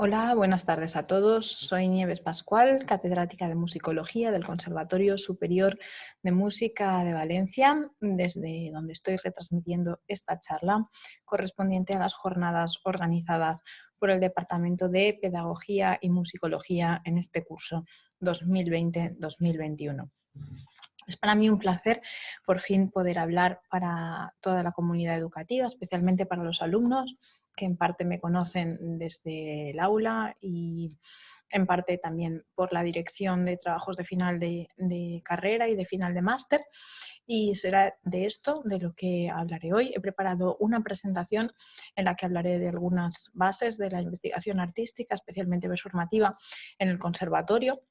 Hola, buenas tardes a todos. Soy Nieves Pascual, catedrática de Musicología del Conservatorio Superior de Música de Valencia, desde donde estoy retransmitiendo esta charla correspondiente a las jornadas organizadas por el Departamento de Pedagogía y Musicología en este curso 2020-2021. Es para mí un placer por fin poder hablar para toda la comunidad educativa, especialmente para los alumnos que en parte me conocen desde el aula y en parte también por la dirección de trabajos de final de carrera y de final de máster. Y será de esto de lo que hablaré hoy. He preparado una presentación en la que hablaré de algunas bases de la investigación artística, especialmente performativa, en el conservatorio.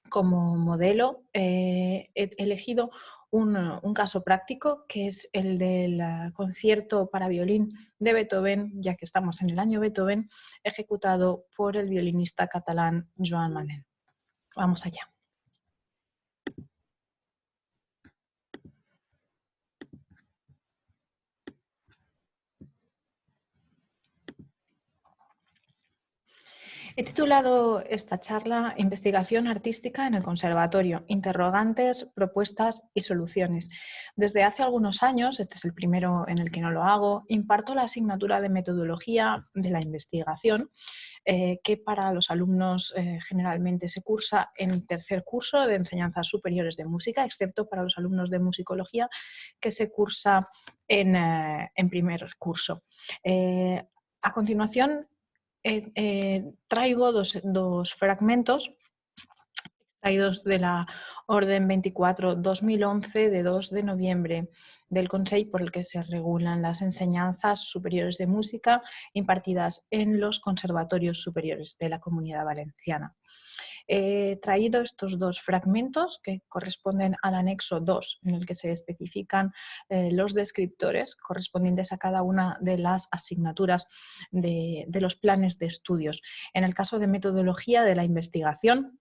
Como modelo he elegido un caso práctico, que es el del concierto para violín de Beethoven, ya que estamos en el año Beethoven, ejecutado por el violinista catalán Joan Manel. Vamos allá. He titulado esta charla Investigación artística en el conservatorio, interrogantes, propuestas y soluciones. Desde hace algunos años, este es el primero en el que no lo hago, imparto la asignatura de metodología de la investigación, que para los alumnos generalmente se cursa en tercer curso de enseñanzas superiores de música, excepto para los alumnos de musicología, que se cursa en primer curso. A continuación, traigo dos fragmentos extraídos de la Orden 24-2011 de 2 de noviembre del Consell, por el que se regulan las enseñanzas superiores de música impartidas en los conservatorios superiores de la Comunidad Valenciana. He traído estos dos fragmentos que corresponden al anexo 2, en el que se especifican los descriptores correspondientes a cada una de las asignaturas de los planes de estudios. En el caso de metodología de la investigación,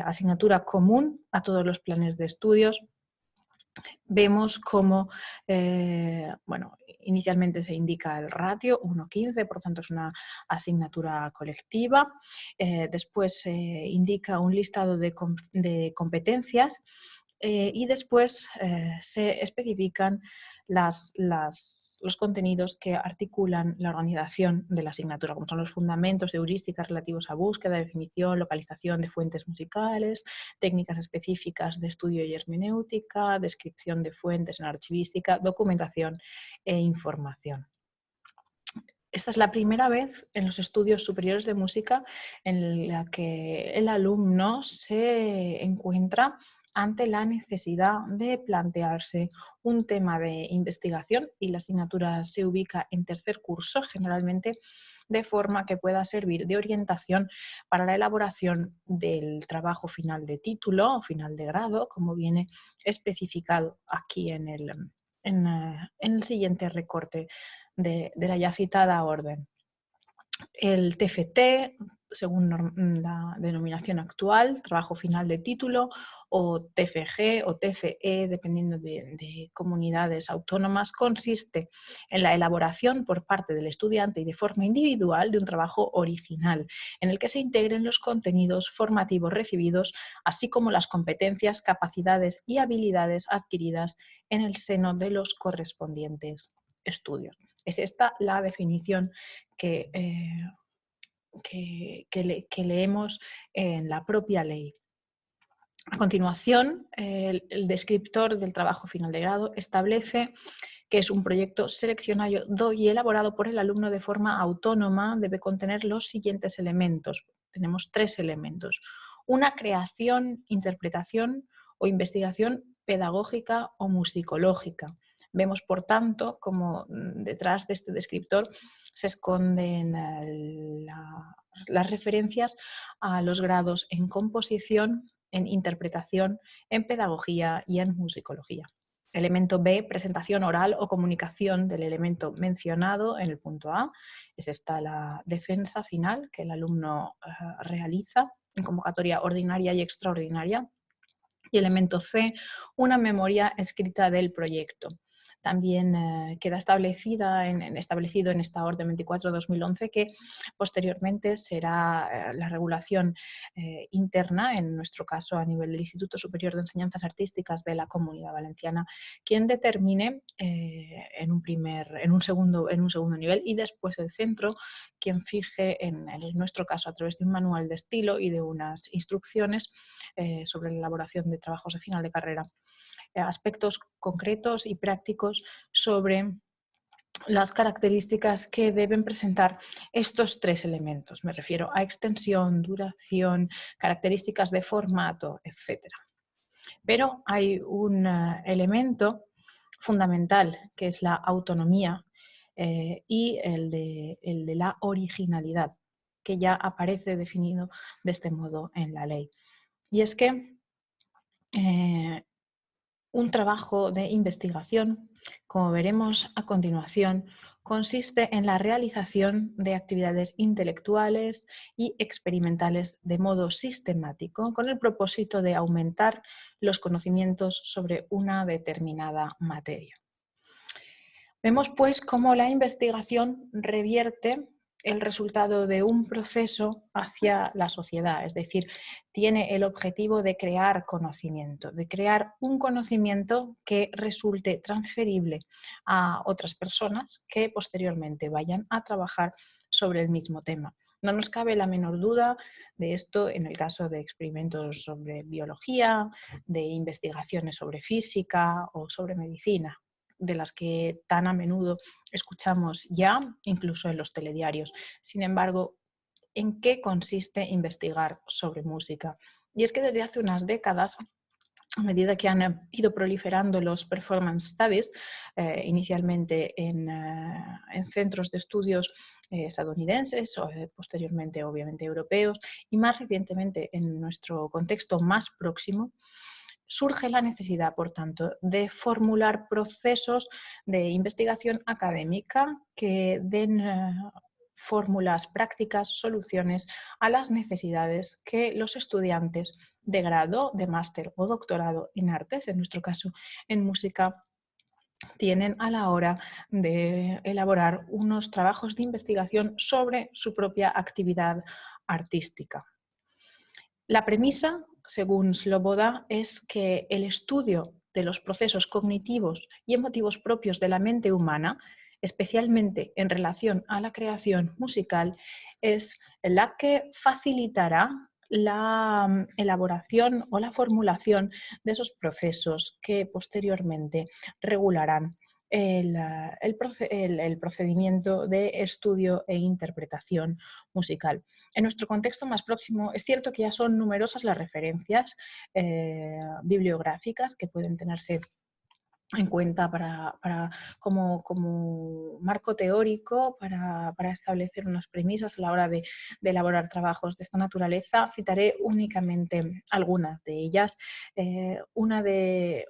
asignatura común a todos los planes de estudios, vemos cómo, inicialmente se indica el ratio 1:15, por tanto es una asignatura colectiva. Después se indica un listado de competencias y después se especifican los contenidos que articulan la organización de la asignatura, como son los fundamentos, heurísticas relativos a búsqueda, definición, localización de fuentes musicales, técnicas específicas de estudio y hermenéutica, descripción de fuentes en archivística, documentación e información. Esta es la primera vez en los estudios superiores de música en la que el alumno se encuentra ante la necesidad de plantearse un tema de investigación, y la asignatura se ubica en tercer curso, generalmente de forma que pueda servir de orientación para la elaboración del trabajo final de título o final de grado, como viene especificado aquí en el siguiente recorte de la ya citada orden. El TFT, según la denominación actual, trabajo final de título, o TFG o TFE, dependiendo de comunidades autónomas, consiste en la elaboración por parte del estudiante y de forma individual de un trabajo original, en el que se integren los contenidos formativos recibidos, así como las competencias, capacidades y habilidades adquiridas en el seno de los correspondientes estudios. Es esta la definición que leemos en la propia ley. A continuación, el descriptor del trabajo final de grado establece que es un proyecto seleccionado y elaborado por el alumno de forma autónoma. Debe contener los siguientes elementos. Tenemos 3 elementos. Una creación, interpretación o investigación pedagógica o musicológica. Vemos, por tanto, como detrás de este descriptor se esconden las referencias a los grados en composición, en interpretación, en pedagogía y en musicología. Elemento B, presentación oral o comunicación del elemento mencionado en el punto A. Es esta la defensa final que el alumno realiza en convocatoria ordinaria y extraordinaria. Y elemento C, una memoria escrita del proyecto. También queda establecido en esta Orden 24/2011 que posteriormente será la regulación interna, en nuestro caso a nivel del Instituto Superior de Enseñanzas Artísticas de la Comunidad Valenciana, quien determine en un segundo nivel, y después el centro quien fije, en nuestro caso a través de un manual de estilo y de unas instrucciones sobre la elaboración de trabajos de final de carrera, aspectos concretos y prácticos sobre las características que deben presentar estos tres elementos. Me refiero a extensión, duración, características de formato, etc. Pero hay un elemento fundamental, que es la autonomía y el de la originalidad, que ya aparece definido de este modo en la ley. Y es que un trabajo de investigación, como veremos a continuación, consiste en la realización de actividades intelectuales y experimentales de modo sistemático, con el propósito de aumentar los conocimientos sobre una determinada materia. Vemos pues cómo la investigación revierte el resultado de un proceso hacia la sociedad, es decir, tiene el objetivo de crear conocimiento, de crear un conocimiento que resulte transferible a otras personas que posteriormente vayan a trabajar sobre el mismo tema. No nos cabe la menor duda de esto en el caso de experimentos sobre biología, de investigaciones sobre física o sobre medicina, de las que tan a menudo escuchamos ya, incluso en los telediarios. Sin embargo, ¿en qué consiste investigar sobre música? Y es que desde hace unas décadas, a medida que han ido proliferando los performance studies, inicialmente en centros de estudios estadounidenses, o posteriormente obviamente europeos, y más recientemente en nuestro contexto más próximo, surge la necesidad, por tanto, de formular procesos de investigación académica que den fórmulas prácticas, soluciones a las necesidades que los estudiantes de grado, de máster o doctorado en artes, en nuestro caso en música, tienen a la hora de elaborar unos trabajos de investigación sobre su propia actividad artística. La premisa, según Sloboda, es que el estudio de los procesos cognitivos y emotivos propios de la mente humana, especialmente en relación a la creación musical, es la que facilitará la elaboración o la formulación de esos procesos que posteriormente regularán el procedimiento de estudio e interpretación musical. En nuestro contexto más próximo, es cierto que ya son numerosas las referencias bibliográficas que pueden tenerse en cuenta como marco teórico para establecer unas premisas a la hora de elaborar trabajos de esta naturaleza. Citaré únicamente algunas de ellas. Una de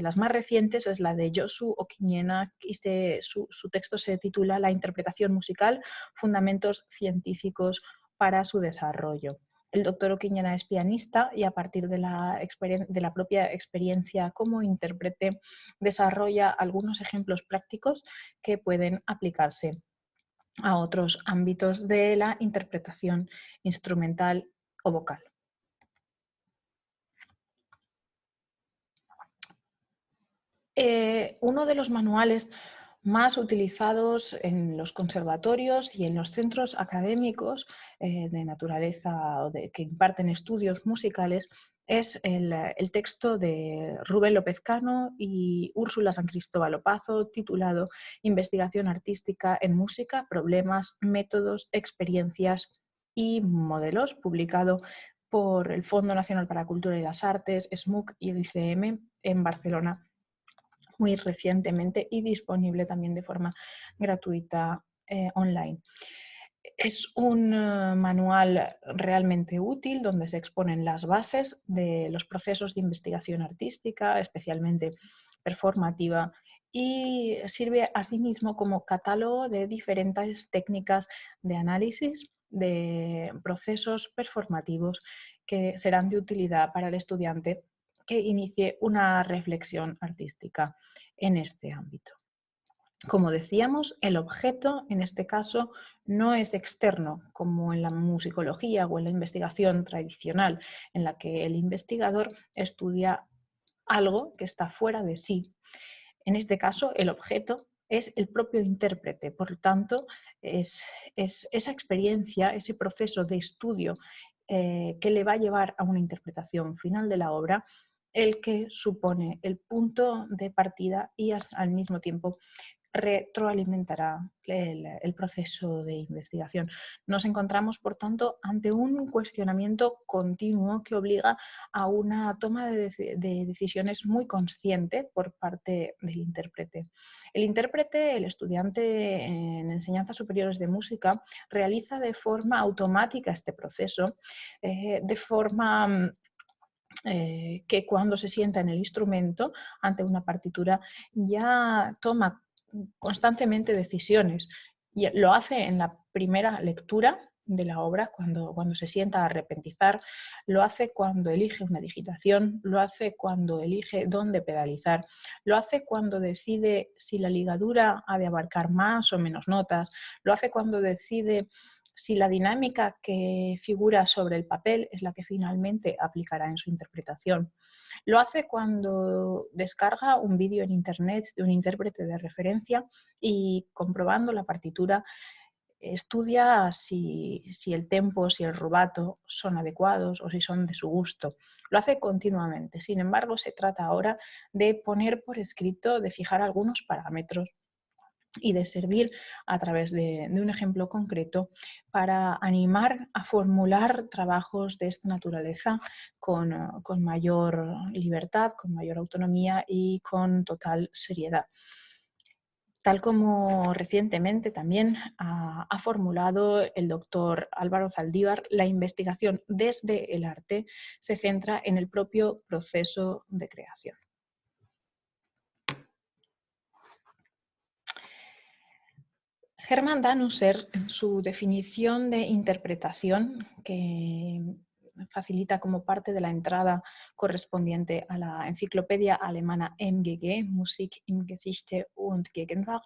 las más recientes es la de Josu Okiñena, y su texto se titula La interpretación musical, fundamentos científicos para su desarrollo. El doctor Okiñena es pianista y a partir de la propia experiencia como intérprete desarrolla algunos ejemplos prácticos que pueden aplicarse a otros ámbitos de la interpretación instrumental o vocal. Uno de los manuales más utilizados en los conservatorios y en los centros académicos de naturaleza o que imparten estudios musicales es el texto de Rubén López Cano y Úrsula San Cristóbal Opazo, titulado Investigación artística en música, problemas, métodos, experiencias y modelos, publicado por el Fondo Nacional para la Cultura y las Artes, SMUC y el ICM en Barcelona muy recientemente, y disponible también de forma gratuita online. Es un manual realmente útil donde se exponen las bases de los procesos de investigación artística, especialmente performativa, y sirve asimismo como catálogo de diferentes técnicas de análisis de procesos performativos que serán de utilidad para el estudiante que inicie una reflexión artística en este ámbito. Como decíamos, el objeto en este caso no es externo, como en la musicología o en la investigación tradicional, en la que el investigador estudia algo que está fuera de sí. En este caso, el objeto es el propio intérprete, por lo tanto, es esa experiencia, ese proceso de estudio que le va a llevar a una interpretación final de la obra, el que supone el punto de partida y al mismo tiempo retroalimentará el proceso de investigación. Nos encontramos, por tanto, ante un cuestionamiento continuo que obliga a una toma de decisiones muy consciente por parte del intérprete. El intérprete, el estudiante en enseñanzas superiores de música, realiza de forma automática este proceso, de forma que cuando se sienta en el instrumento ante una partitura ya toma constantemente decisiones. Y lo hace en la primera lectura de la obra, cuando se sienta a repentizar, lo hace cuando elige una digitación, lo hace cuando elige dónde pedalizar, lo hace cuando decide si la ligadura ha de abarcar más o menos notas, lo hace cuando decide si la dinámica que figura sobre el papel es la que finalmente aplicará en su interpretación. Lo hace cuando descarga un vídeo en internet de un intérprete de referencia y, comprobando la partitura, estudia si el tempo, si el rubato son adecuados o si son de su gusto. Lo hace continuamente. Sin embargo, se trata ahora de poner por escrito, de fijar algunos parámetros y de servir a través de un ejemplo concreto para animar a formular trabajos de esta naturaleza con mayor libertad, con mayor autonomía y con total seriedad. Tal como recientemente también ha formulado el doctor Álvaro Zaldívar, la investigación desde el arte se centra en el propio proceso de creación. Hermann Danusser, en su definición de interpretación, que facilita como parte de la entrada correspondiente a la enciclopedia alemana MGG, Musik in Geschichte und Gegenwart,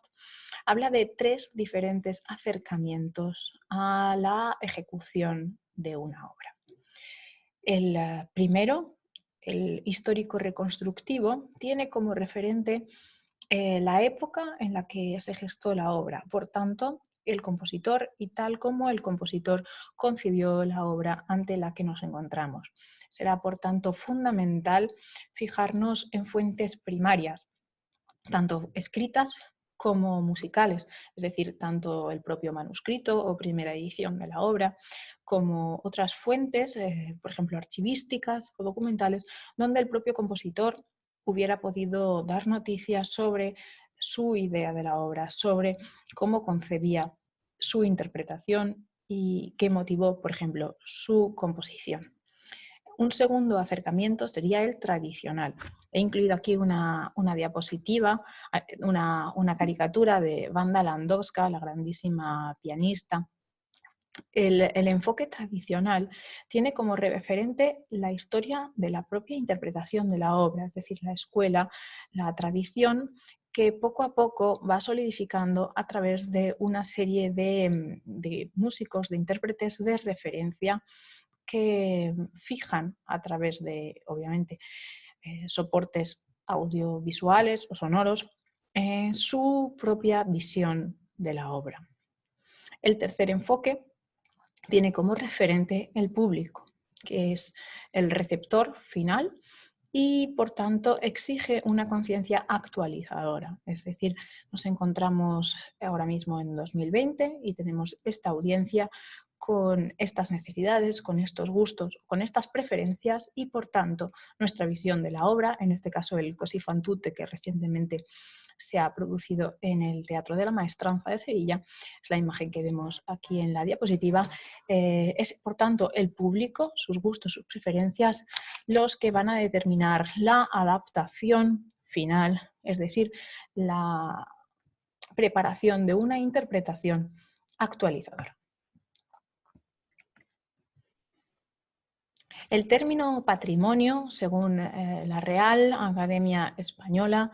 habla de 3 diferentes acercamientos a la ejecución de una obra. El primero, el histórico reconstructivo, tiene como referente la época en la que se gestó la obra, por tanto, el compositor y tal como el compositor concibió la obra ante la que nos encontramos. Será, por tanto, fundamental fijarnos en fuentes primarias, tanto escritas como musicales, es decir, tanto el propio manuscrito o primera edición de la obra, como otras fuentes, por ejemplo, archivísticas o documentales, donde el propio compositor hubiera podido dar noticias sobre su idea de la obra, sobre cómo concebía su interpretación y qué motivó, por ejemplo, su composición. Un segundo acercamiento sería el tradicional. He incluido aquí una diapositiva, una caricatura de Wanda Landowska, la grandísima pianista. El enfoque tradicional tiene como referente la historia de la propia interpretación de la obra, es decir, la escuela, la tradición que poco a poco va solidificando a través de una serie de músicos, de intérpretes de referencia que fijan a través de, obviamente, soportes audiovisuales o sonoros, su propia visión de la obra. El tercer enfoque tiene como referente el público, que es el receptor final y, por tanto, exige una conciencia actualizadora. Es decir, nos encontramos ahora mismo en 2020 y tenemos esta audiencia con estas necesidades, con estos gustos, con estas preferencias y, por tanto, nuestra visión de la obra, en este caso el Così fan tutte, que recientemente se ha producido en el Teatro de la Maestranza de Sevilla, es la imagen que vemos aquí en la diapositiva, es, por tanto, el público, sus gustos, sus preferencias, los que van a determinar la adaptación final, es decir, la preparación de una interpretación actualizadora. El término patrimonio, según la Real Academia Española,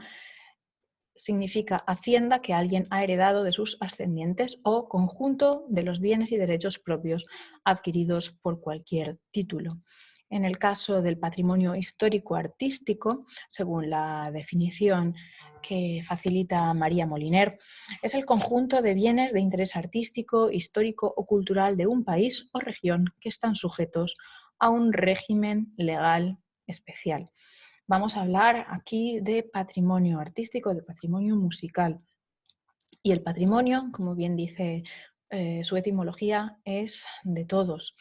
significa hacienda que alguien ha heredado de sus ascendientes o conjunto de los bienes y derechos propios adquiridos por cualquier título. En el caso del patrimonio histórico-artístico, según la definición que facilita María Moliner, es el conjunto de bienes de interés artístico, histórico o cultural de un país o región que están sujetos a un régimen legal especial. Vamos a hablar aquí de patrimonio artístico, de patrimonio musical. Y el patrimonio, como bien dice su etimología, es de todos.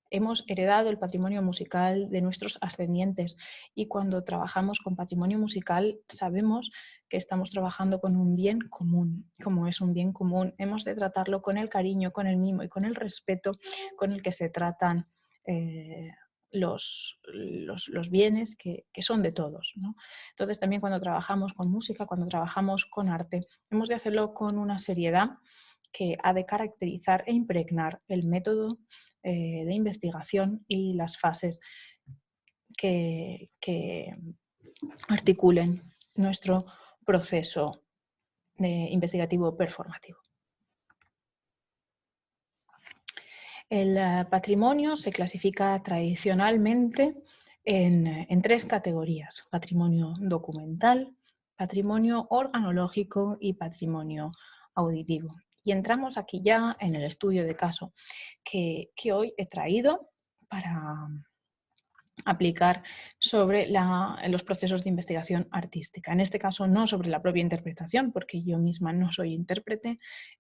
Hemos heredado el patrimonio musical de nuestros ascendientes y cuando trabajamos con patrimonio musical sabemos que estamos trabajando con un bien común. Como es un bien común, hemos de tratarlo con el cariño, con el mimo y con el respeto con el que se tratan los bienes que son de todos, ¿no? Entonces también cuando trabajamos con música, cuando trabajamos con arte, hemos de hacerlo con una seriedad que ha de caracterizar e impregnar el método de investigación y las fases que articulen nuestro proceso investigativo performativo. El patrimonio se clasifica tradicionalmente en tres categorías: patrimonio documental, patrimonio organológico y patrimonio auditivo. Y entramos aquí ya en el estudio de caso que hoy he traído para aplicar sobre los procesos de investigación artística. En este caso no sobre la propia interpretación, porque yo misma no soy intérprete,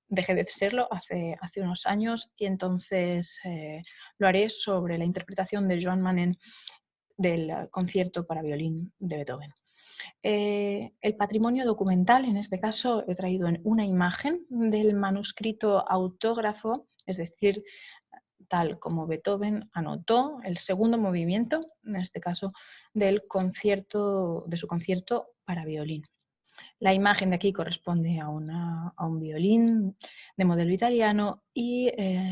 dejé de serlo hace unos años y entonces lo haré sobre la interpretación de Joan Manén del concierto para violín de Beethoven. El patrimonio documental, en este caso he traído una imagen del manuscrito autógrafo, es decir, tal como Beethoven anotó el segundo movimiento, en este caso de su concierto para violín. La imagen de aquí corresponde a un violín de modelo italiano y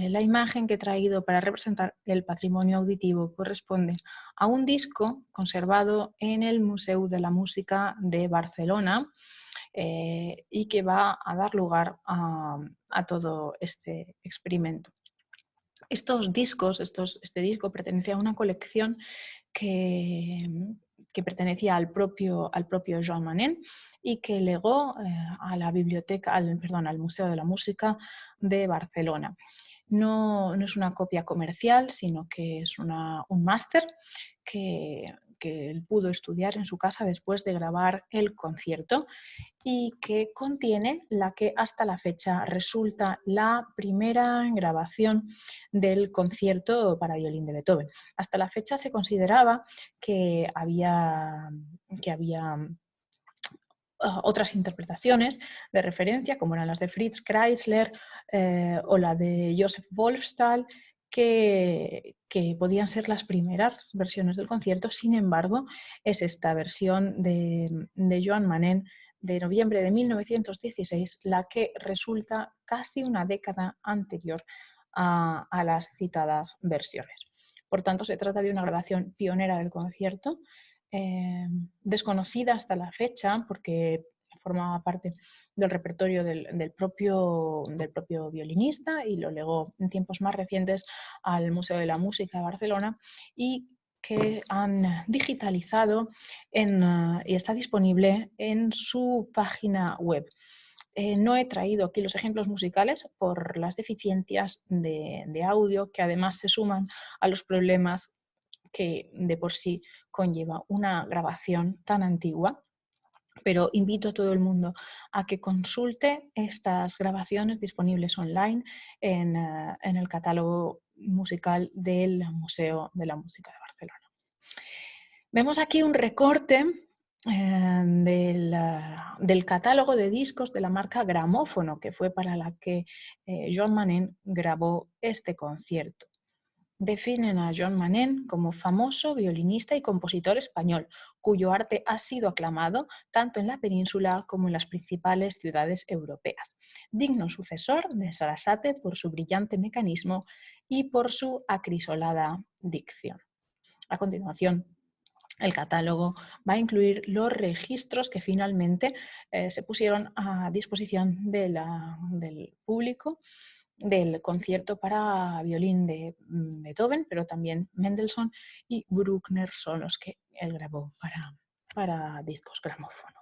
la imagen que he traído para representar el patrimonio auditivo corresponde a un disco conservado en el Museu de la Música de Barcelona y que va a dar lugar a todo este experimento. Estos discos, este disco pertenecía a una colección que pertenecía al propio Joan Manén y que legó a la biblioteca, al Museo de la Música de Barcelona. No es una copia comercial, sino que es un máster que él pudo estudiar en su casa después de grabar el concierto y que contiene la que hasta la fecha resulta la primera grabación del concierto para violín de Beethoven. Hasta la fecha se consideraba que había otras interpretaciones de referencia, como eran las de Fritz Kreisler o la de Joseph Wolfstall, que podían ser las primeras versiones del concierto. Sin embargo, es esta versión de Joan Manén de noviembre de 1916 la que resulta casi una década anterior a las citadas versiones. Por tanto, se trata de una grabación pionera del concierto, desconocida hasta la fecha porque formaba parte del repertorio del propio violinista y lo legó en tiempos más recientes al Museo de la Música de Barcelona y que han digitalizado y está disponible en su página web. No he traído aquí los ejemplos musicales por las deficiencias de audio que además se suman a los problemas que de por sí conlleva una grabación tan antigua, pero invito a todo el mundo a que consulte estas grabaciones disponibles online en el catálogo musical del Museo de la Música de Barcelona. Vemos aquí un recorte del catálogo de discos de la marca Gramófono, que fue para la que Joan Manén grabó este concierto. Definen a Joan Manén como famoso violinista y compositor español, cuyo arte ha sido aclamado tanto en la península como en las principales ciudades europeas. Digno sucesor de Sarasate por su brillante mecanismo y por su acrisolada dicción. A continuación, El catálogo va a incluir los registros que finalmente se pusieron a disposición del público del concierto para violín de Beethoven, pero también Mendelssohn y Bruckner son los que él grabó para discos gramófono.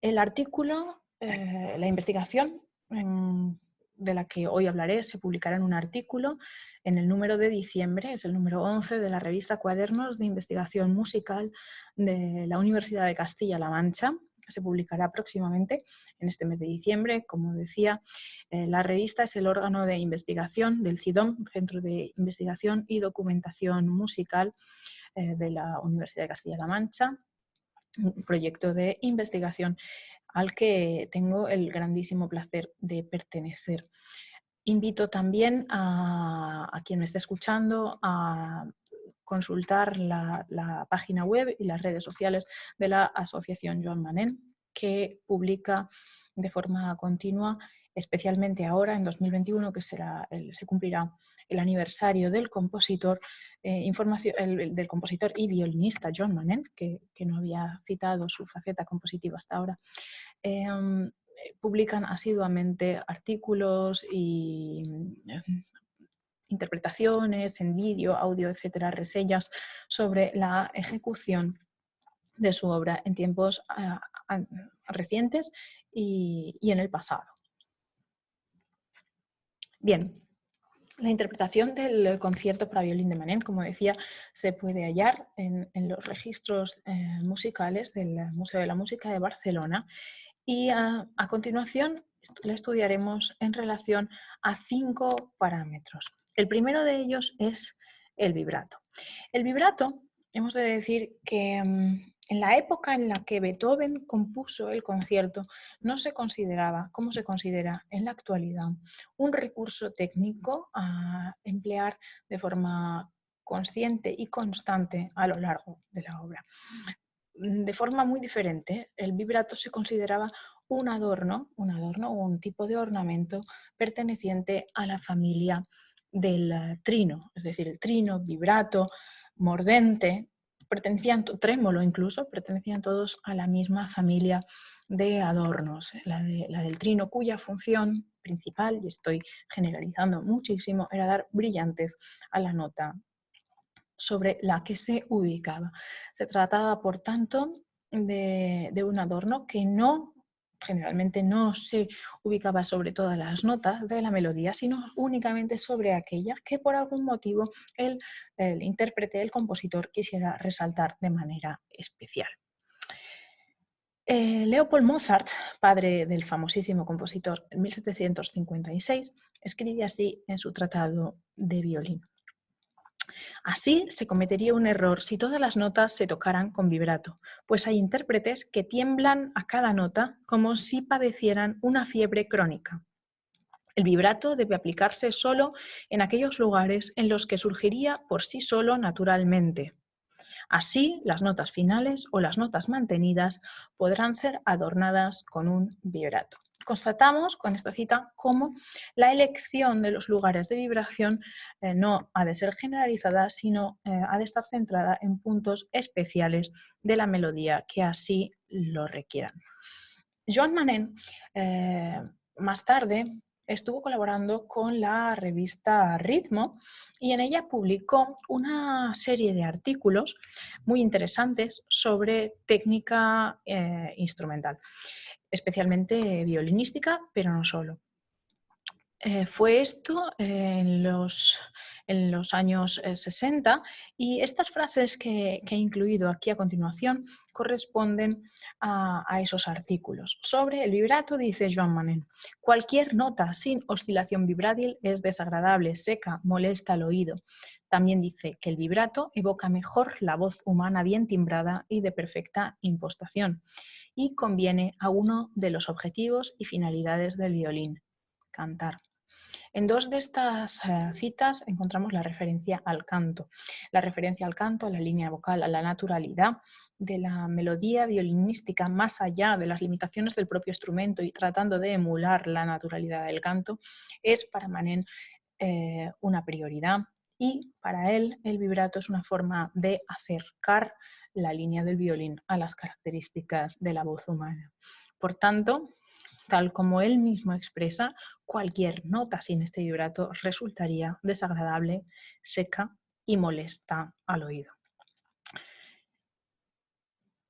El artículo, la investigación de la que hoy hablaré, se publicará en un artículo en el número de diciembre, es el número 11 de la revista Cuadernos de Investigación Musical de la Universidad de Castilla-La Mancha, que se publicará próximamente en este mes de diciembre. Como decía, la revista es el órgano de investigación del CIDOM, Centro de Investigación y Documentación Musical de la Universidad de Castilla-La Mancha, un proyecto de investigación al que tengo el grandísimo placer de pertenecer. Invito también a quien me esté escuchando a consultar la página web y las redes sociales de la Asociación Joan Manén, que publica de forma continua, especialmente ahora en 2021, que se cumplirá el aniversario del compositor, del compositor y violinista Joan Manén, que no había citado su faceta compositiva hasta ahora. Publican asiduamente artículos y interpretaciones en vídeo, audio, etcétera, reseñas sobre la ejecución de su obra en tiempos recientes y en el pasado. Bien, la interpretación del concierto para violín de Manén, como decía, se puede hallar en los registros musicales del Museo de la Música de Barcelona y a continuación la estudiaremos en relación a 5 parámetros. El primero de ellos es el vibrato. El vibrato, hemos de decir que en la época en la que Beethoven compuso el concierto no se consideraba, como se considera en la actualidad, un recurso técnico a emplear de forma consciente y constante a lo largo de la obra. De forma muy diferente, el vibrato se consideraba un adorno o un tipo de ornamento perteneciente a la familia del trino, es decir, el trino, vibrato, mordente, trémolo incluso, pertenecían todos a la misma familia de adornos, la del trino, cuya función principal, y estoy generalizando muchísimo, era dar brillantez a la nota sobre la que se ubicaba. Se trataba, por tanto, de un adorno que generalmente no se ubicaba sobre todas las notas de la melodía, sino únicamente sobre aquellas que por algún motivo el intérprete, el compositor, quisiera resaltar de manera especial. Leopold Mozart, padre del famosísimo compositor, en 1756, escribe así en su tratado de violín: así se cometería un error si todas las notas se tocaran con vibrato, pues hay intérpretes que tiemblan a cada nota como si padecieran una fiebre crónica. El vibrato debe aplicarse solo en aquellos lugares en los que surgiría por sí solo naturalmente. Así, las notas finales o las notas mantenidas podrán ser adornadas con un vibrato. Constatamos con esta cita cómo la elección de los lugares de vibración no ha de ser generalizada, sino ha de estar centrada en puntos especiales de la melodía que así lo requieran. Joan Manén más tarde estuvo colaborando con la revista Ritmo y en ella publicó una serie de artículos muy interesantes sobre técnica instrumental, especialmente violinística, pero no solo. Fue esto en los años 60 y estas frases que he incluido aquí a continuación corresponden a esos artículos. Sobre el vibrato dice Joan Manén: cualquier nota sin oscilación vibrátil es desagradable, seca, molesta al oído. También dice que el vibrato evoca mejor la voz humana bien timbrada y de perfecta impostación y conviene a uno de los objetivos y finalidades del violín: cantar. En dos de estas citas encontramos la referencia al canto. La referencia al canto, a la línea vocal, a la naturalidad de la melodía violinística, más allá de las limitaciones del propio instrumento y tratando de emular la naturalidad del canto, es para Manén una prioridad. Y para él el vibrato es una forma de acercar la línea del violín a las características de la voz humana. Por tanto, tal como él mismo expresa, cualquier nota sin este vibrato resultaría desagradable, seca y molesta al oído.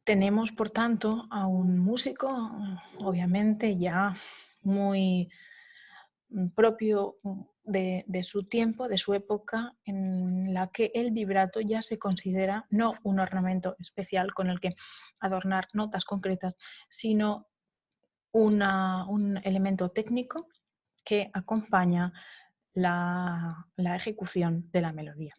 Tenemos, por tanto, a un músico, obviamente ya muy propio de su tiempo, de su época, en la que el vibrato ya se considera no un ornamento especial con el que adornar notas concretas, sino un elemento técnico que acompaña la ejecución de la melodía.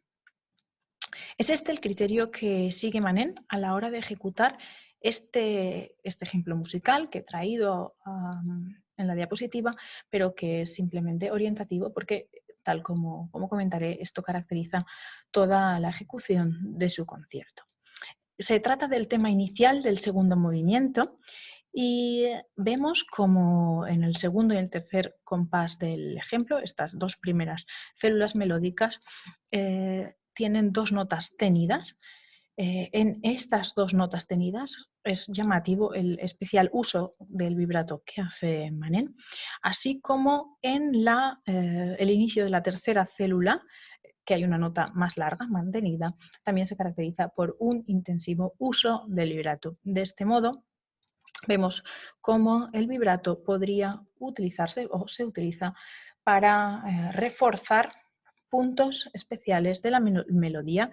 Es este el criterio que sigue Manin a la hora de ejecutar este ejemplo musical que he traído en la diapositiva, pero que es simplemente orientativo porque, tal como comentaré, esto caracteriza toda la ejecución de su concierto. Se trata del tema inicial del segundo movimiento y vemos como en el segundo y el tercer compás del ejemplo, estas dos primeras células melódicas tienen dos notas tenidas. En estas dos notas tenidas es llamativo el especial uso del vibrato que hace Manin, así como en el inicio de la tercera célula, que hay una nota más larga, mantenida, también se caracteriza por un intensivo uso del vibrato. De este modo, vemos cómo el vibrato podría utilizarse o se utiliza para reforzar puntos especiales de la melodía,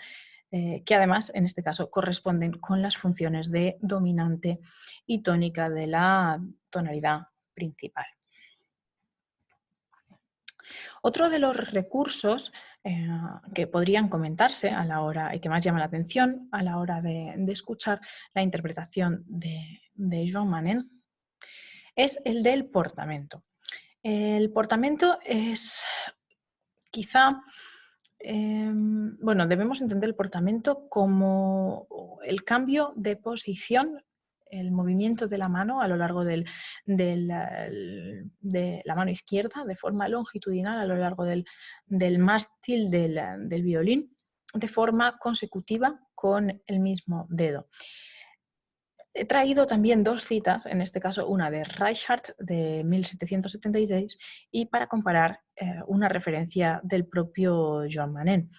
que además, en este caso, corresponden con las funciones de dominante y tónica de la tonalidad principal. Otro de los recursos que podrían comentarse a la hora, y que más llama la atención a la hora de escuchar la interpretación de Joan Manin, es el del portamento. El portamento es quizá, bueno, debemos entender el portamento como el cambio de posición, el movimiento de la mano a lo largo de la mano izquierda de forma longitudinal a lo largo del mástil del violín de forma consecutiva con el mismo dedo. He traído también dos citas, en este caso una de Reichhardt de 1776 y para comparar una referencia del propio Joan Manin.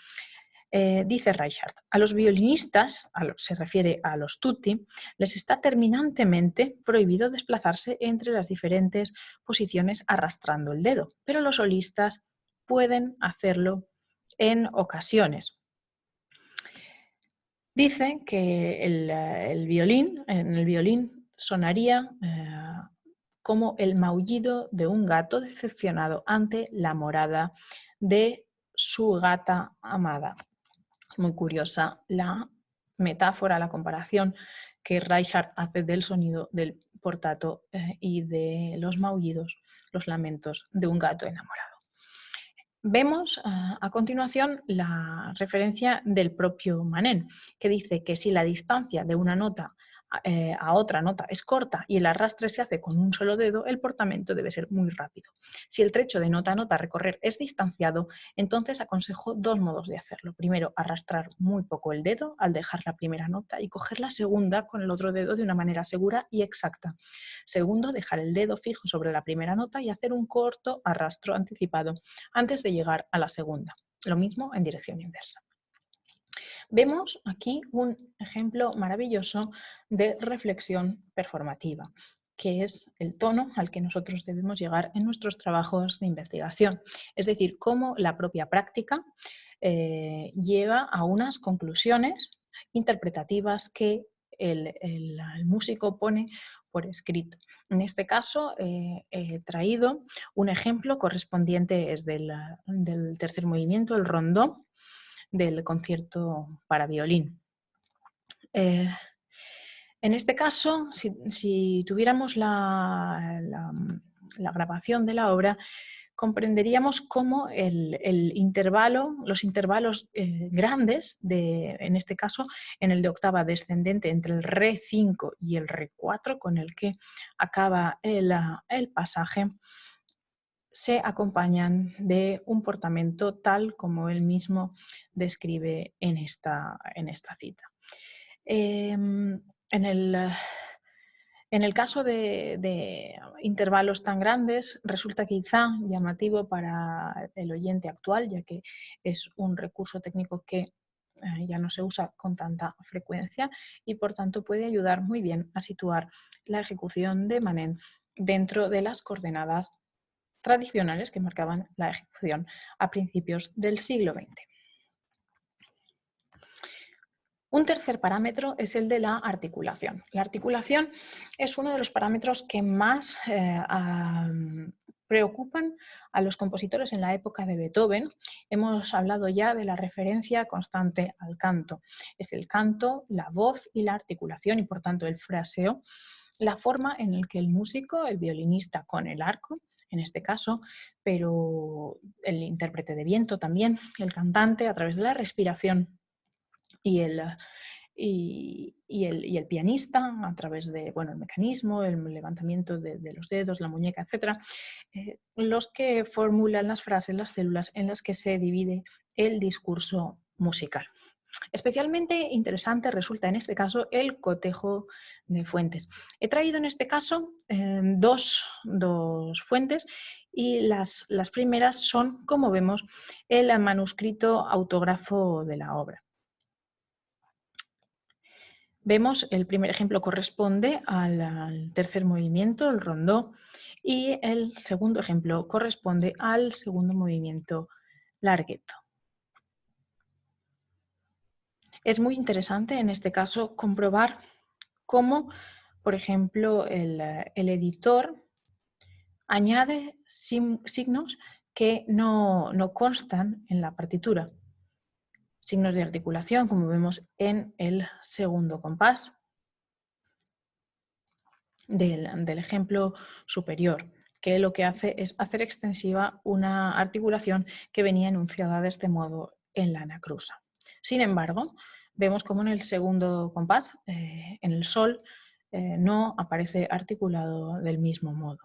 Dice Reichhardt, a los violinistas, se refiere a los tutti, les está terminantemente prohibido desplazarse entre las diferentes posiciones arrastrando el dedo, pero los solistas pueden hacerlo en ocasiones. Dice que en el violín sonaría como el maullido de un gato decepcionado ante la morada de su gata amada. Muy curiosa la metáfora, la comparación que Reichhardt hace del sonido del portato y de los maullidos, los lamentos de un gato enamorado. Vemos a continuación la referencia del propio Manin, que dice que si la distancia de una nota a otra nota es corta y el arrastre se hace con un solo dedo, el portamento debe ser muy rápido. Si el trecho de nota a nota a recorrer es distanciado, entonces aconsejo dos modos de hacerlo. Primero, arrastrar muy poco el dedo al dejar la primera nota y coger la segunda con el otro dedo de una manera segura y exacta. Segundo, dejar el dedo fijo sobre la primera nota y hacer un corto arrastro anticipado antes de llegar a la segunda. Lo mismo en dirección inversa. Vemos aquí un ejemplo maravilloso de reflexión performativa, que es el tono al que nosotros debemos llegar en nuestros trabajos de investigación. Es decir, cómo la propia práctica lleva a unas conclusiones interpretativas que el músico pone por escrito. En este caso he traído un ejemplo correspondiente es del tercer movimiento, el rondó, del concierto para violín. En este caso, si tuviéramos la grabación de la obra, comprenderíamos cómo los intervalos grandes, en este caso en el de octava descendente entre el Re 5 y el Re 4, con el que acaba el pasaje, se acompañan de un portamento tal como él mismo describe en esta cita. En el caso de intervalos tan grandes, resulta quizá llamativo para el oyente actual, ya que es un recurso técnico que ya no se usa con tanta frecuencia y por tanto puede ayudar muy bien a situar la ejecución de Manet dentro de las coordenadas tradicionales que marcaban la ejecución a principios del siglo XX. Un tercer parámetro es el de la articulación. La articulación es uno de los parámetros que más preocupan a los compositores en la época de Beethoven. Hemos hablado ya de la referencia constante al canto. Es el canto, la voz y la articulación y por tanto el fraseo, la forma en la que el músico, el violinista con el arco, en este caso, pero el intérprete de viento también, el cantante a través de la respiración y el pianista a través de el mecanismo, el levantamiento de los dedos, la muñeca, etc., los que formulan las frases, las células en las que se divide el discurso musical. Especialmente interesante resulta en este caso el cotejo de fuentes. He traído en este caso dos fuentes y las primeras son, como vemos, el manuscrito autógrafo de la obra. Vemos el primer ejemplo corresponde al tercer movimiento, el rondó, y el segundo ejemplo corresponde al segundo movimiento, larghetto. Es muy interesante en este caso comprobar cómo, por ejemplo, el editor añade signos que no constan en la partitura. Signos de articulación, como vemos en el segundo compás del ejemplo superior, que lo que hace es hacer extensiva una articulación que venía enunciada de este modo en la anacrusa. Sin embargo, vemos como en el segundo compás, en el sol, no aparece articulado del mismo modo.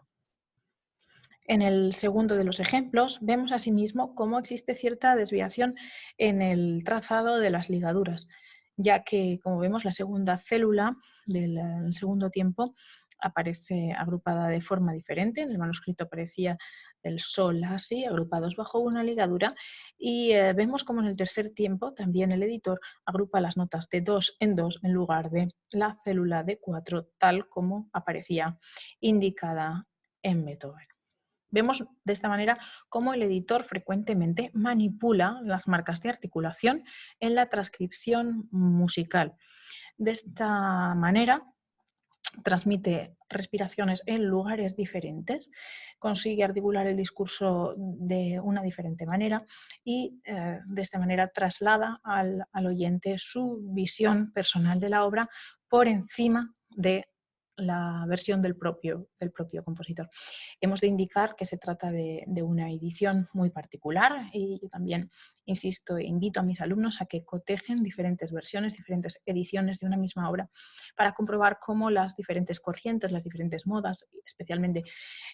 En el segundo de los ejemplos vemos asimismo cómo existe cierta desviación en el trazado de las ligaduras, ya que, como vemos, la segunda célula del segundo tiempo aparece agrupada de forma diferente. En el manuscrito aparecía el sol así, agrupados bajo una ligadura, y vemos como en el tercer tiempo también el editor agrupa las notas de 2 en 2 en lugar de la célula de 4, tal como aparecía indicada en Beethoven. Vemos de esta manera cómo el editor frecuentemente manipula las marcas de articulación en la transcripción musical. De esta manera transmite respiraciones en lugares diferentes, consigue articular el discurso de una diferente manera y de esta manera traslada al oyente su visión personal de la obra por encima de la versión del propio compositor. Hemos de indicar que se trata de una edición muy particular y yo también insisto e invito a mis alumnos a que cotejen diferentes versiones, diferentes ediciones de una misma obra para comprobar cómo las diferentes corrientes, las diferentes modas, especialmente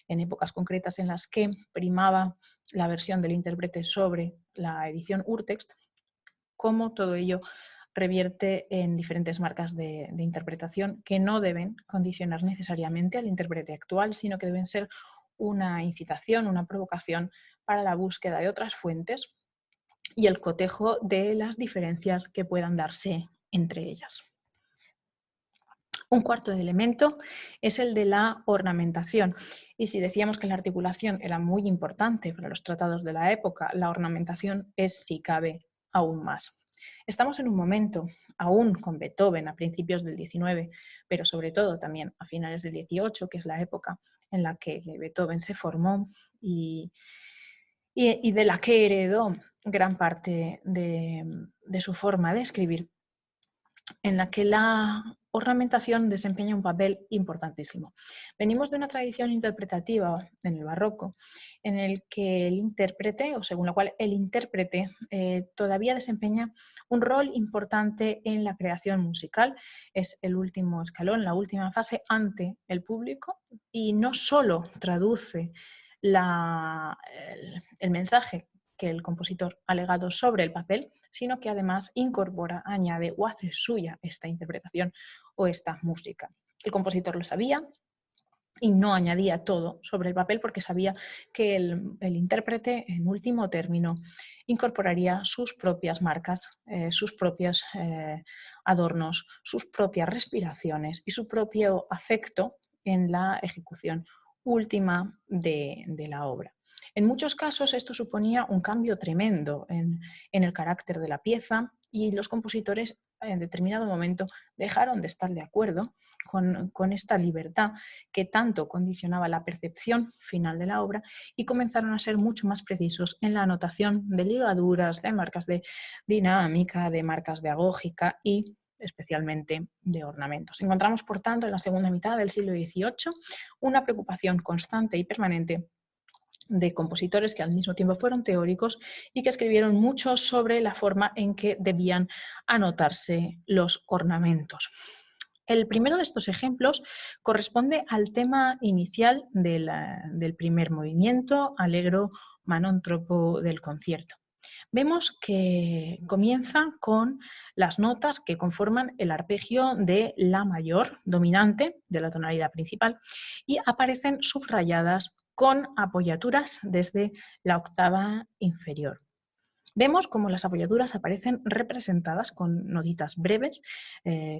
en épocas concretas en las que primaba la versión del intérprete sobre la edición urtext, cómo todo ello revierte en diferentes marcas de interpretación que no deben condicionar necesariamente al intérprete actual, sino que deben ser una incitación, una provocación para la búsqueda de otras fuentes y el cotejo de las diferencias que puedan darse entre ellas. Un cuarto elemento es el de la ornamentación. Y si decíamos que la articulación era muy importante para los tratados de la época, la ornamentación es, si cabe, aún más. Estamos en un momento, aún con Beethoven a principios del XIX, pero sobre todo también a finales del XVIII, que es la época en la que Beethoven se formó y de la que heredó gran parte de su forma de escribir, en la que la ornamentación desempeña un papel importantísimo. Venimos de una tradición interpretativa en el barroco en el que el intérprete, o según la cual el intérprete todavía desempeña un rol importante en la creación musical. Es el último escalón, la última fase ante el público y no solo traduce el mensaje que el compositor ha legado sobre el papel, sino que además incorpora, añade o hace suya esta interpretación o esta música. El compositor lo sabía y no añadía todo sobre el papel porque sabía que el intérprete, en último término, incorporaría sus propias marcas, sus propios adornos, sus propias respiraciones y su propio afecto en la ejecución última de la obra. En muchos casos esto suponía un cambio tremendo en el carácter de la pieza y los compositores en determinado momento dejaron de estar de acuerdo con esta libertad que tanto condicionaba la percepción final de la obra y comenzaron a ser mucho más precisos en la anotación de ligaduras, de marcas de dinámica, de marcas de agógica y especialmente de ornamentos. Encontramos, por tanto, en la segunda mitad del siglo XVIII una preocupación constante y permanente de compositores que al mismo tiempo fueron teóricos y que escribieron mucho sobre la forma en que debían anotarse los ornamentos. El primero de estos ejemplos corresponde al tema inicial del primer movimiento, Allegro Manon Troppo del concierto. Vemos que comienza con las notas que conforman el arpegio de la mayor dominante de la tonalidad principal y aparecen subrayadas con apoyaturas desde la octava inferior. Vemos cómo las apoyaduras aparecen representadas con notitas breves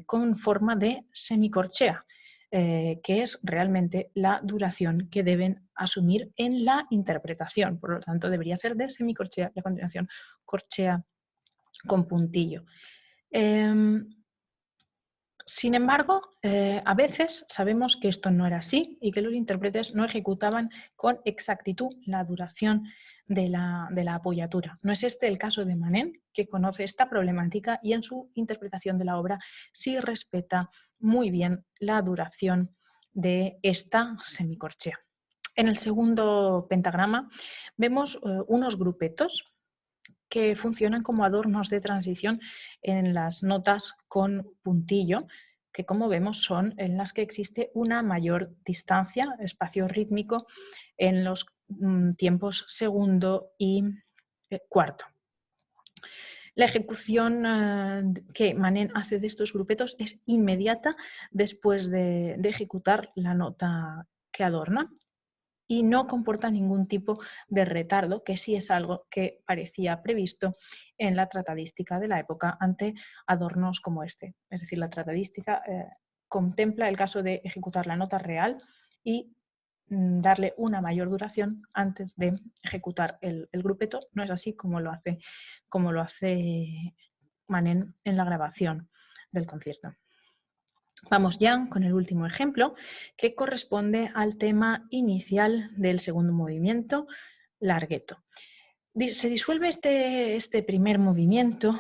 con forma de semicorchea, que es realmente la duración que deben asumir en la interpretación. Por lo tanto, debería ser de semicorchea y a continuación corchea con puntillo. Sin embargo, a veces sabemos que esto no era así y que los intérpretes no ejecutaban con exactitud la duración de la apoyatura. No es este el caso de Manet, que conoce esta problemática y en su interpretación de la obra sí respeta muy bien la duración de esta semicorchea. En el segundo pentagrama vemos unos grupetos que funcionan como adornos de transición en las notas con puntillo, que como vemos son en las que existe una mayor distancia, espacio rítmico, en los tiempos segundo y cuarto. La ejecución que Manet hace de estos grupetos es inmediata después de ejecutar la nota que adorna y no comporta ningún tipo de retardo, que sí es algo que parecía previsto en la tratadística de la época ante adornos como este. Es decir, la tratadística contempla el caso de ejecutar la nota real y darle una mayor duración antes de ejecutar el grupeto. No es así como lo hace Manet en la grabación del concierto. Vamos ya con el último ejemplo, que corresponde al tema inicial del segundo movimiento, larghetto. Se disuelve este primer movimiento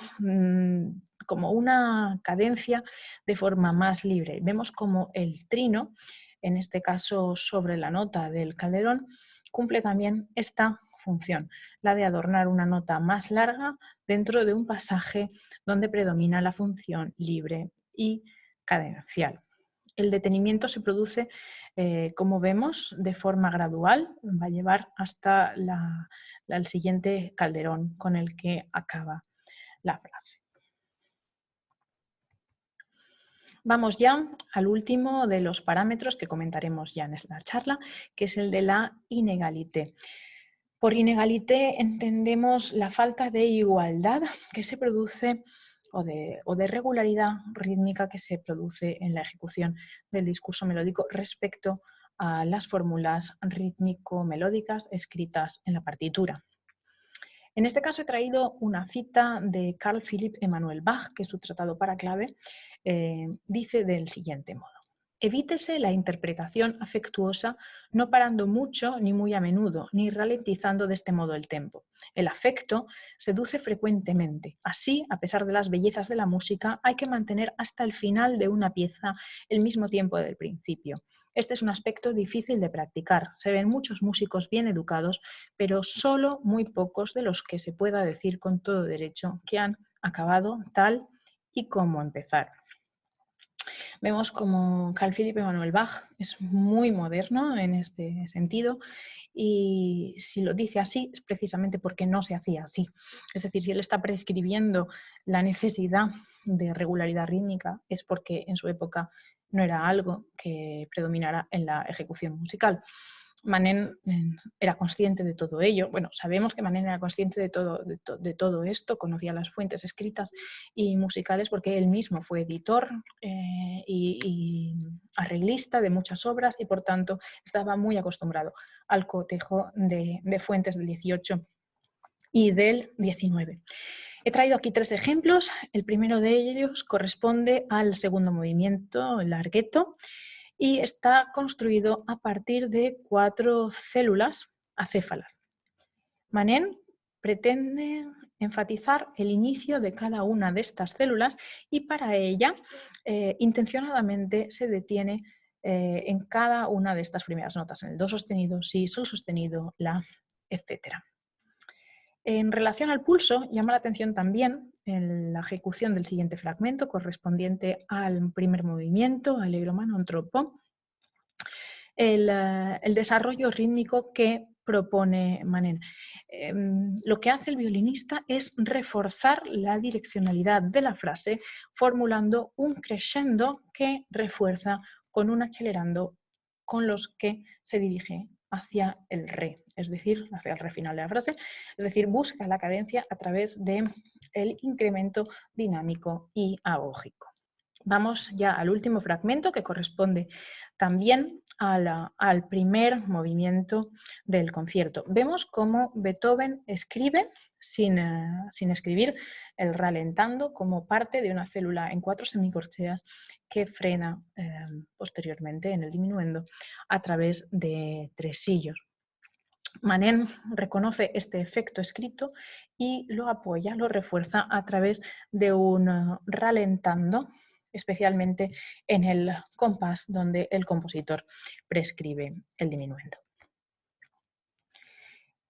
como una cadencia de forma más libre. Vemos como el trino, en este caso sobre la nota del calderón, cumple también esta función, la de adornar una nota más larga dentro de un pasaje donde predomina la función libre y cadencial. El detenimiento se produce, como vemos, de forma gradual, va a llevar hasta el siguiente calderón con el que acaba la frase. Vamos ya al último de los parámetros que comentaremos ya en esta charla, que es el de la inégalité. Por inégalité entendemos la falta de igualdad que se produce o de regularidad rítmica que se produce en la ejecución del discurso melódico respecto a las fórmulas rítmico-melódicas escritas en la partitura. En este caso he traído una cita de Carl Philipp Emanuel Bach, que es su tratado para clave, dice del siguiente modo: evítese la interpretación afectuosa no parando mucho ni muy a menudo, ni ralentizando de este modo el tempo. El afecto seduce frecuentemente. Así, a pesar de las bellezas de la música, hay que mantener hasta el final de una pieza el mismo tiempo del principio. Este es un aspecto difícil de practicar. Se ven muchos músicos bien educados, pero solo muy pocos de los que se pueda decir con todo derecho que han acabado tal y como empezaron. Vemos como Carl Philipp Emanuel Bach es muy moderno en este sentido y si lo dice así es precisamente porque no se hacía así. Es decir, si él está prescribiendo la necesidad de regularidad rítmica es porque en su época no era algo que predominara en la ejecución musical. Manet era consciente de todo ello. Bueno, sabemos que Manet era consciente de todo esto, conocía las fuentes escritas y musicales porque él mismo fue editor y arreglista de muchas obras y por tanto estaba muy acostumbrado al cotejo de fuentes del 18 y del 19. He traído aquí 3 ejemplos. El primero de ellos corresponde al segundo movimiento, el larghetto, y está construido a partir de 4 células acéfalas. Manet pretende enfatizar el inicio de cada una de estas células y para ella intencionadamente se detiene en cada una de estas primeras notas, en el do sostenido, si, sol sostenido, la, etc. En relación al pulso, llama la atención también en la ejecución del siguiente fragmento correspondiente al primer movimiento, Allegro non troppo, el desarrollo rítmico que propone Manet. Lo que hace el violinista es reforzar la direccionalidad de la frase formulando un crescendo que refuerza con un accelerando con los que se dirige hacia el re, es decir, hacia el re final de la frase, es decir, busca la cadencia a través del incremento dinámico y agógico. Vamos ya al último fragmento que corresponde también al primer movimiento del concierto. Vemos cómo Beethoven escribe sin escribir el ralentando como parte de una célula en 4 semicorcheas que frena posteriormente en el diminuendo a través de tresillos. Manet reconoce este efecto escrito y lo apoya, lo refuerza a través de un ralentando, especialmente en el compás donde el compositor prescribe el diminuendo.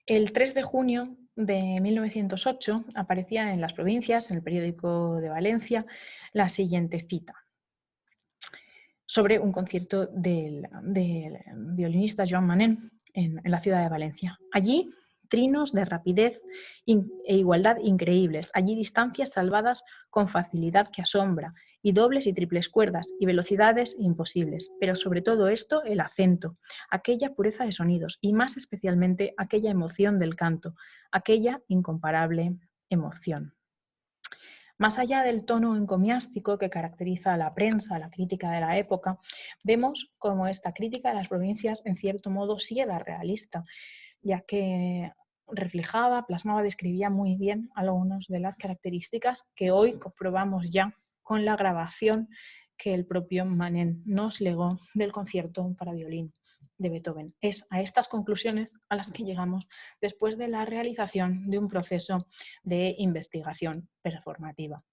El 3 de junio de 1908 aparecía en las provincias, en el periódico de Valencia, la siguiente cita sobre un concierto del violinista Joan Manet en la ciudad de Valencia. Allí, trinos de rapidez e igualdad increíbles. Allí, distancias salvadas con facilidad que asombra, y dobles y triples cuerdas, y velocidades imposibles. Pero sobre todo esto, el acento, aquella pureza de sonidos, y más especialmente aquella emoción del canto, aquella incomparable emoción. Más allá del tono encomiástico que caracteriza a la prensa, a la crítica de la época, vemos cómo esta crítica de las provincias, en cierto modo, sí era realista, ya que reflejaba, plasmaba, describía muy bien algunas de las características que hoy comprobamos ya con la grabación que el propio Manet nos legó del concierto para violín de Beethoven. Es a estas conclusiones a las que llegamos después de la realización de un proceso de investigación performativa.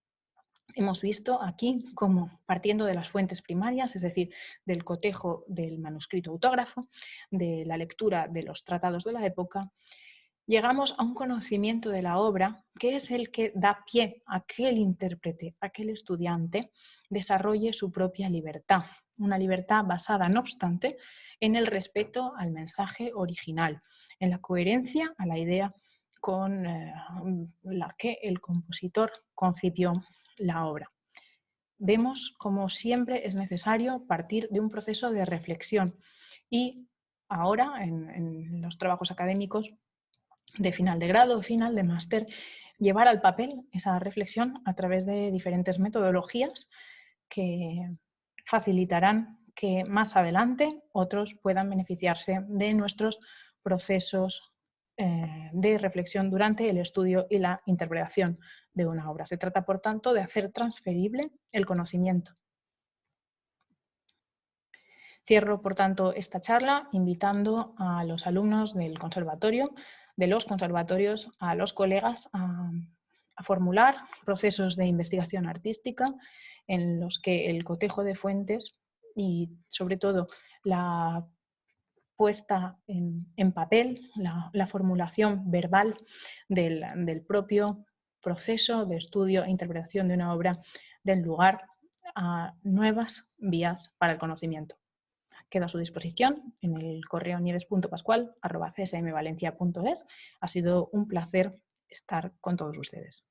Hemos visto aquí cómo, partiendo de las fuentes primarias, es decir, del cotejo del manuscrito autógrafo, de la lectura de los tratados de la época, llegamos a un conocimiento de la obra que es el que da pie a que el intérprete, a que el estudiante desarrolle su propia libertad, una libertad basada, no obstante, en el respeto al mensaje original, en la coherencia a la idea con la que el compositor concibió la obra. Vemos como siempre es necesario partir de un proceso de reflexión y ahora en los trabajos académicos de final de grado, final de máster, llevar al papel esa reflexión a través de diferentes metodologías que facilitarán que más adelante otros puedan beneficiarse de nuestros procesos de reflexión durante el estudio y la interpretación de una obra. Se trata, por tanto, de hacer transferible el conocimiento. Cierro, por tanto, esta charla invitando a los alumnos del conservatorio, de los conservatorios, a los colegas a formular procesos de investigación artística en los que el cotejo de fuentes y, sobre todo, la puesta en papel, la formulación verbal del propio proceso de estudio e interpretación de una obra, den lugar a nuevas vías para el conocimiento. quedo a su disposición en el correo nieves.pascual@csmvalencia.es. Ha sido un placer estar con todos ustedes.